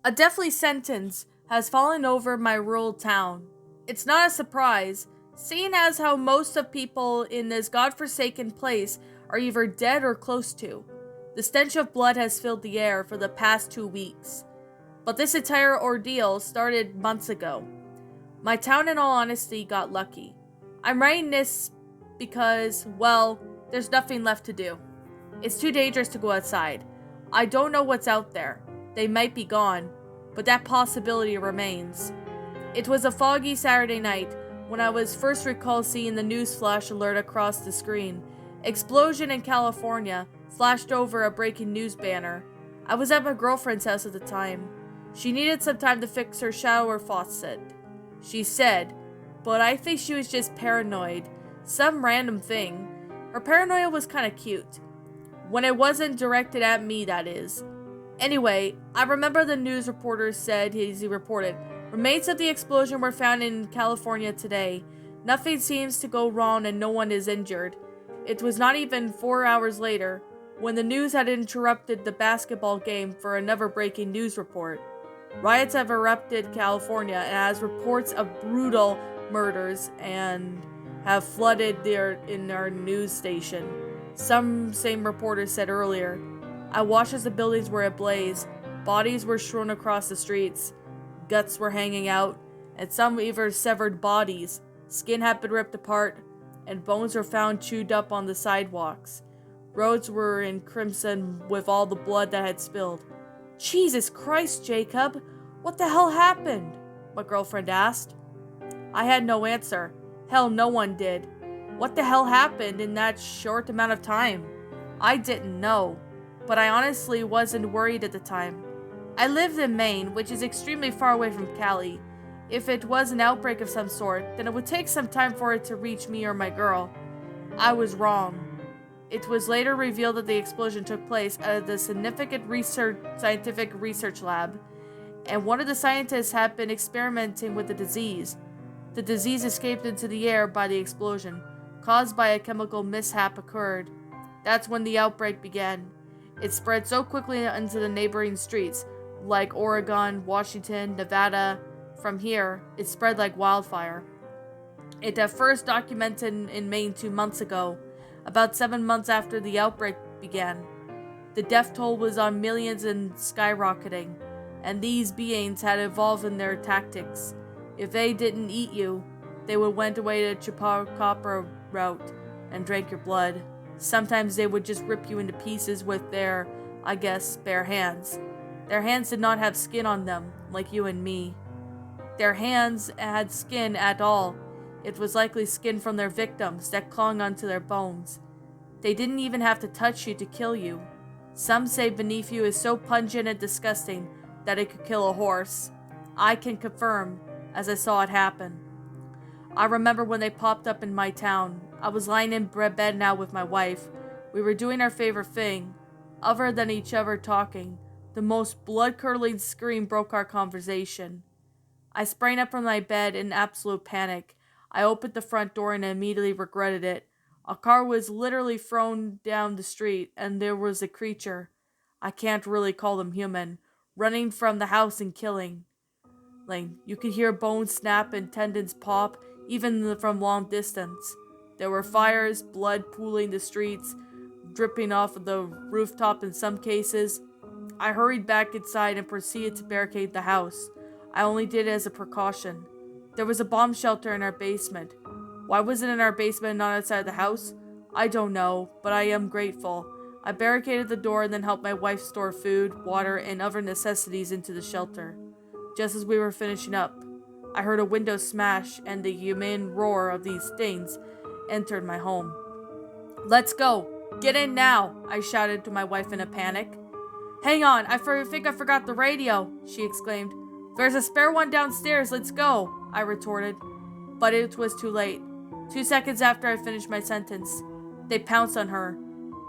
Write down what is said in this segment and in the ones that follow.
A deathly sentence has fallen over my rural town. It's not a surprise, seeing as how most of people in this godforsaken place are either dead or close to. The stench of blood has filled the air for the past 2 weeks. But this entire ordeal started months ago. My town, in all honesty, got lucky. I'm writing this because, well, there's nothing left to do. It's too dangerous to go outside. I don't know what's out there. They might be gone, but that possibility remains. It was a foggy Saturday night when I was first recalled seeing the news flash alert across the screen. Explosion in California flashed over a breaking news banner. I was at my girlfriend's house at the time. She needed some time to fix her shower faucet, she said, but I think she was just paranoid. Some random thing. Her paranoia was kinda cute. When it wasn't directed at me, that is. Anyway, I remember the news reporter said, as he reported, remains of the explosion were found in California today. Nothing seems to go wrong and no one is injured. It was not even 4 hours later, when the news had interrupted the basketball game for another breaking news report. Riots have erupted California and has reports of brutal murders and have flooded in our news station. Some same reporter said earlier. I watched as the buildings were ablaze, bodies were strewn across the streets, guts were hanging out, and some even severed bodies. Skin had been ripped apart, and bones were found chewed up on the sidewalks. Roads were in crimson with all the blood that had spilled. Jesus Christ, Jacob! What the hell happened? My girlfriend asked. I had no answer. Hell, no one did. What the hell happened in that short amount of time? I didn't know, but I honestly wasn't worried at the time. I lived in Maine, which is extremely far away from Cali. If it was an outbreak of some sort, then it would take some time for it to reach me or my girl. I was wrong. It was later revealed that the explosion took place at the significant scientific research lab, and one of the scientists had been experimenting with the disease. The disease escaped into the air by the explosion, caused by a chemical mishap occurred. That's when the outbreak began. It spread so quickly into the neighboring streets, like Oregon, Washington, Nevada. From here, it spread like wildfire. It at first documented in Maine 2 months ago, about 7 months after the outbreak began. The death toll was on millions and skyrocketing, and these beings had evolved in their tactics. If they didn't eat you, they would went away to Chupacabra route and drank your blood. Sometimes they would just rip you into pieces with their, I guess, bare hands. Their hands did not have skin on them, like you and me. Their hands had skin at all. It was likely skin from their victims that clung onto their bones. They didn't even have to touch you to kill you. Some say beneath you is so pungent and disgusting that it could kill a horse. I can confirm, as I saw it happen. I remember when they popped up in my town. I was lying in bed now with my wife. We were doing our favorite thing, other than each other talking. The most blood-curdling scream broke our conversation. I sprang up from my bed in absolute panic. I opened the front door and immediately regretted it. A car was literally thrown down the street, and there was a creature, I can't really call them human, running from the house and killing. Like, you could hear bones snap and tendons pop, even from long distance. There were fires, blood pooling the streets, dripping off of the rooftop in some cases. I hurried back inside and proceeded to barricade the house. I only did it as a precaution. There was a bomb shelter in our basement. Why was it in our basement and not outside the house? I don't know, but I am grateful. I barricaded the door and then helped my wife store food, water, and other necessities into the shelter. Just as we were finishing up, I heard a window smash and the human roar of these things entered my home. Let's go! Get in now! I shouted to my wife in a panic. Hang on, I think I forgot the radio, she exclaimed. There's a spare one downstairs, let's go, I retorted. But it was too late. 2 seconds after I finished my sentence, they pounced on her.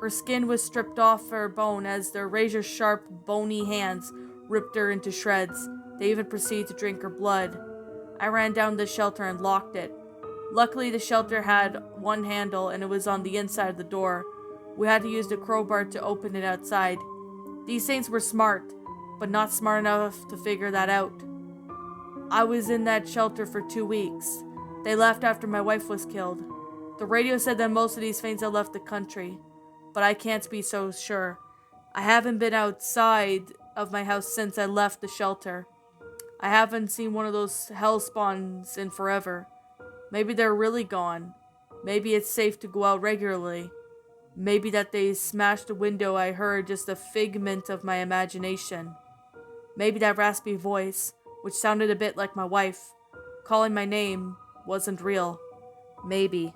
Her skin was stripped off her bone as their razor-sharp, bony hands ripped her into shreds. They even proceeded to drink her blood. I ran down the shelter and locked it. Luckily, the shelter had one handle and it was on the inside of the door. We had to use the crowbar to open it outside. These things were smart. but not smart enough to figure that out. I was in that shelter for 2 weeks. They left after my wife was killed. The radio said that most of these faints had left the country, but I can't be so sure. I haven't been outside of my house since I left the shelter. I haven't seen one of those hell spawns in forever. Maybe they're really gone. Maybe it's safe to go out regularly. Maybe that they smashed a window I heard just a figment of my imagination. Maybe that raspy voice, which sounded a bit like my wife, calling my name, wasn't real. Maybe.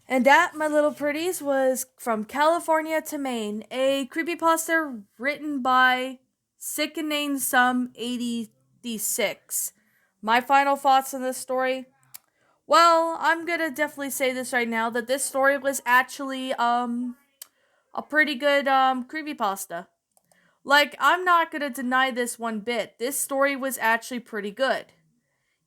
And that, my little pretties, was From California to Maine, a creepypasta written by SickeningSum86. My final thoughts on this story? Well, I'm gonna definitely say this right now, that this story was actually, a pretty good, creepypasta. Like, I'm not gonna deny this one bit. This story was actually pretty good.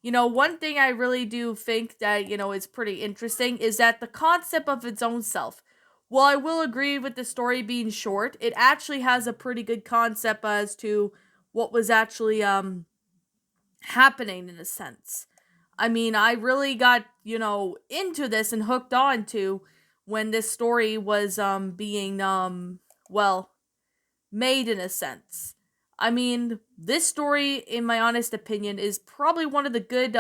One thing I really do think that, is pretty interesting is that the concept of its own self. While I will agree with the story being short, it actually has a pretty good concept as to what was actually happening in a sense. I mean, I really got, into this and hooked on to when this story was being well, made in a sense. I mean, this story, in my honest opinion, is probably one of the good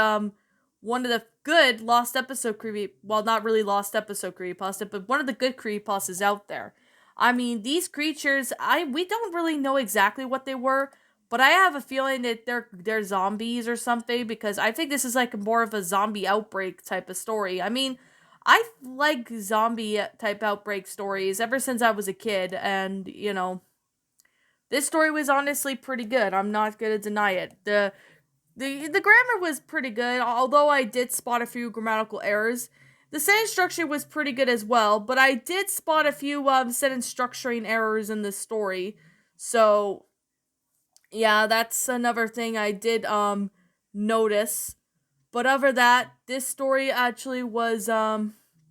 lost episode well, not really lost episode creepypasta, but one of the good creepypastas out there. I mean, these creatures, we don't really know exactly what they were, but I have a feeling that they're zombies or something, because I think this is like more of a zombie outbreak type of story. I mean, I like zombie type outbreak stories ever since I was a kid, and this story was honestly pretty good. I'm not gonna deny it. The grammar was pretty good, although I did spot a few grammatical errors. The sentence structure was pretty good as well, but I did spot a few sentence structuring errors in the story. So yeah, that's another thing I did notice. But other that, this story actually was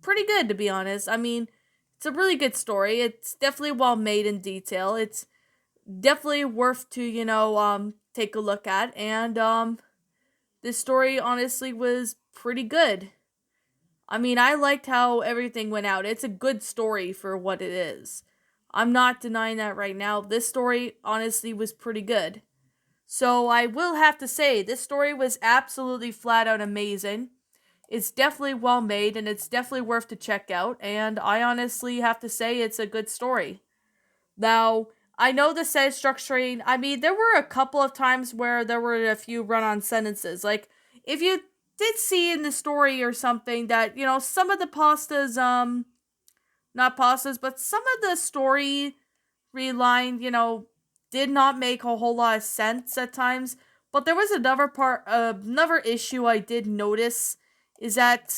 pretty good, to be honest. I mean, it's a really good story. It's definitely well made in detail. It's definitely worth to, take a look at. And this story honestly was pretty good. I mean, I liked how everything went out. It's a good story for what it is. I'm not denying that right now. This story honestly was pretty good. So I will have to say, this story was absolutely flat out amazing. It's definitely well made, and it's definitely worth to check out. And I honestly have to say it's a good story. Now, I know the sentence structuring, I mean, there were a couple of times where there were a few run-on sentences. Like, if you did see in the story or something that, some of the pastas, not pastas, but some of the story reline, did not make a whole lot of sense at times. But there was another issue I did notice is that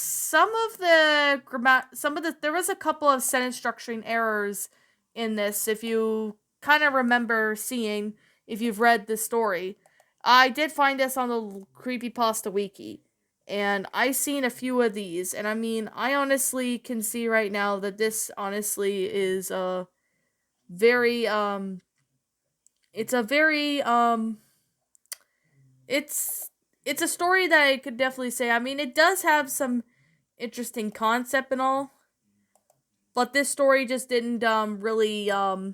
there was a couple of sentence structuring errors in this. If you kind of remember seeing, if you've read the story, I did find this on the Creepypasta Wiki. And I seen a few of these, and I mean, I honestly can see right now that this honestly is very it's a very it's a story that I could definitely say. I mean, it does have some interesting concept and all, but this story just didn't really I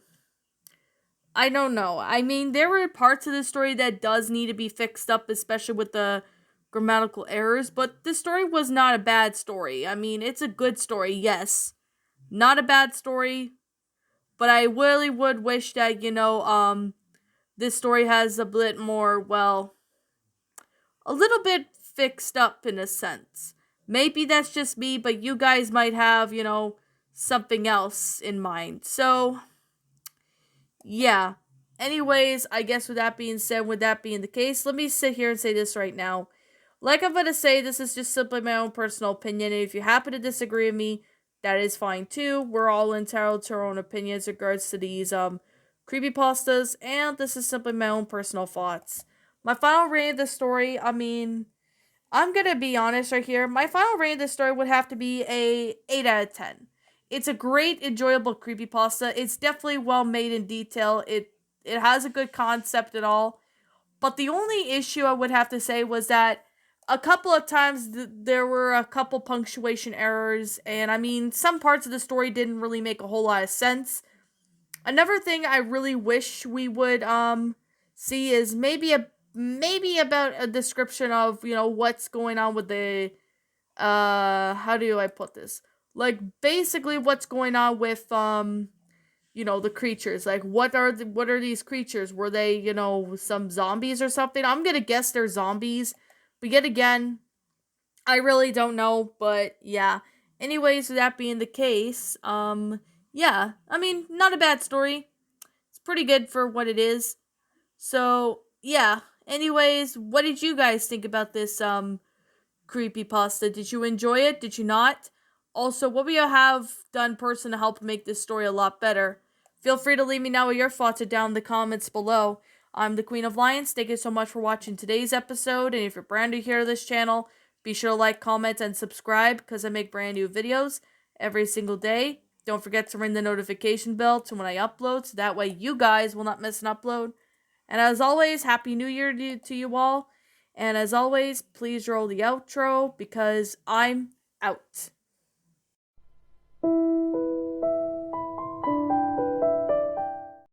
don't know. I mean, there were parts of the story that does need to be fixed up, especially with the grammatical errors, but this story was not a bad story. I mean, it's a good story, yes. Not a bad story, but I really would wish that, this story has a bit more, well, a little bit fixed up in a sense. Maybe that's just me, but you guys might have, something else in mind. So, yeah. Anyways, I guess with that being said, with that being the case, let me sit here and say this right now. Like I'm gonna say, this is just simply my own personal opinion, and if you happen to disagree with me, that is fine too. We're all entitled to our own opinions in regards to these creepypastas, and this is simply my own personal thoughts. My final rating of the story, I mean, I'm gonna be honest right here. My final rating of the story would have to be a 8 out of 10. It's a great, enjoyable creepypasta. It's definitely well made in detail. It has a good concept and all. But the only issue I would have to say was that a couple of times there were a couple punctuation errors, and I mean, some parts of the story didn't really make a whole lot of sense. Another thing I really wish we would see is maybe about a description of, what's going on with the how do I put this? Like, basically what's going on with the creatures. Like, what are these creatures? Were they, some zombies or something? I'm going to guess they're zombies. But yet again, I really don't know, but yeah. Anyways, with that being the case, yeah, I mean, not a bad story. It's pretty good for what it is. So, yeah. Anyways, what did you guys think about this creepypasta? Did you enjoy it? Did you not? Also, what would you have done person to help make this story a lot better? Feel free to leave me know what your thoughts are down in the comments below. I'm the Queen of Lions. Thank you so much for watching today's episode. And if you're brand new here to this channel, be sure to like, comment, and subscribe because I make brand new videos every single day. Don't forget to ring the notification bell to when I upload so that way you guys will not miss an upload. And as always, Happy New Year to you all. And as always, please roll the outro because I'm out.